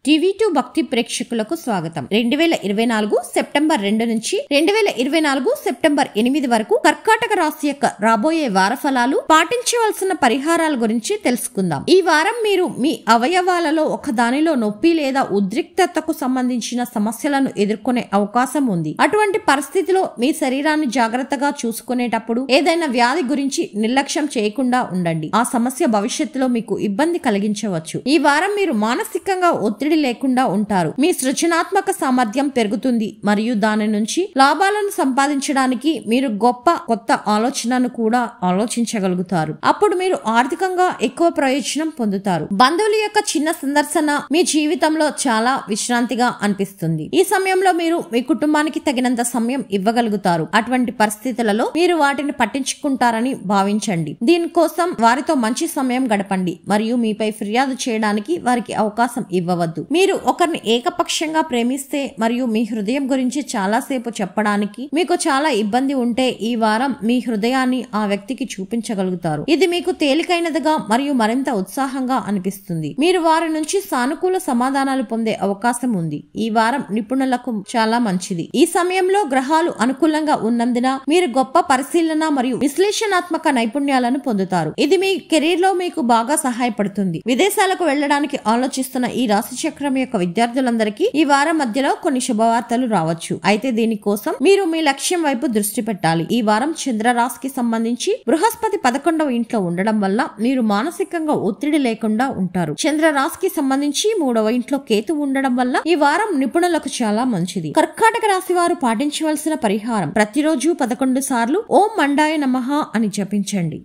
టీవీ2 భక్తి ప్రేక్షకులకు స్వాగతం. 2024 సెప్టెంబర్ 2 నుంచి 2024 సెప్టెంబర్ 8 వరకు కర్కాటక రాశి యొక్క రాబోయే వార ఫలాలు, పాటించవలసిన పరిహారాల గురించి తెలుసుకుందాం. ఈ వారం మీరు మీ అవయవాలలో ఒక దానిలో నొప్పి లేదా ఉద్రిక్తతకు సంబంధించిన సమస్యలను ఎదుర్కొనే అవకాశం ఉంది. అటువంటి పరిస్థితిలో మీ శరీరాన్ని జాగ్రత్తగా చూసుకునేటప్పుడు ఏదైనా వ్యాధి గురించి నిర్లక్ష్యం చేయకుండా ఉండండి. ఆ సమస్య భవిష్యత్తులో మీకు ఇబ్బంది కలిగించవచ్చు. ఈ వారం మీరు మానసికంగా ఒత్తిడి లేకుండా ఉంటారు. మీ సృజనాత్మక సామర్థ్యం పెరుగుతుంది మరియు దాని నుంచి లాభాలను సంపాదించడానికి మీరు గొప్ప కొత్త ఆలోచనను కూడా ఆలోచించగలుగుతారు. అప్పుడు మీరు ఆర్థికంగా ఎక్కువ ప్రయోజనం పొందుతారు. బంధువుల యొక్క చిన్న సందర్శన మీ జీవితంలో చాలా విశ్రాంతిగా అనిపిస్తుంది. ఈ సమయంలో మీరు మీ కుటుంబానికి తగినంత సమయం ఇవ్వగలుగుతారు. అటువంటి పరిస్థితులలో మీరు వాటిని పట్టించుకుంటారని భావించండి. దీనికోసం వారితో మంచి సమయం గడపండి మరియు మీపై ఫిర్యాదు చేయడానికి వారికి అవకాశం ఇవ్వవద్దు. మీరు ఒకరిని ఏకపక్షంగా ప్రేమిస్తే మరియు మీ హృదయం గురించి చాలాసేపు చెప్పడానికి మీకు చాలా ఇబ్బంది ఉంటే ఈ వారం మీ హృదయాన్ని ఆ వ్యక్తికి చూపించగలుగుతారు. ఇది మీకు తేలికైనదిగా మరియు మరింత ఉత్సాహంగా అనిపిస్తుంది. మీరు వారి నుంచి సానుకూల సమాధానాలు పొందే అవకాశం ఉంది. ఈ వారం నిపుణులకు చాలా మంచిది. ఈ సమయంలో గ్రహాలు అనుకూలంగా ఉన్నందున మీరు గొప్ప పరిశీలన మరియు విశ్లేషణాత్మక నైపుణ్యాలను పొందుతారు. ఇది మీ కెరీర్ లో మీకు బాగా సహాయపడుతుంది. విదేశాలకు వెళ్లడానికి ఆలోచిస్తున్న ఈ రాశి చక్రం యొక్క విద్యార్థులందరికీ ఈ వారం మధ్యలో కొన్ని శుభవార్తలు రావచ్చు. అయితే దీనికోసం మీరు మీ లక్ష్యం వైపు దృష్టి పెట్టాలి. ఈ వారం చంద్రరాశికి సంబంధించి బృహస్పతి 11వ ఇంట్లో ఉండడం వల్ల మీరు మానసికంగా ఒత్తిడి లేకుండా ఉంటారు. చంద్రరాశికి సంబంధించి 3వ ఇంట్లో కేతు ఉండడం వల్ల ఈ వారం నిపుణులకు చాలా మంచిది. కర్కాటక రాశి వారు పాటించవలసిన పరిహారం: ప్రతిరోజు 11 సార్లు ఓం మండాయ నమః అని జపించండి.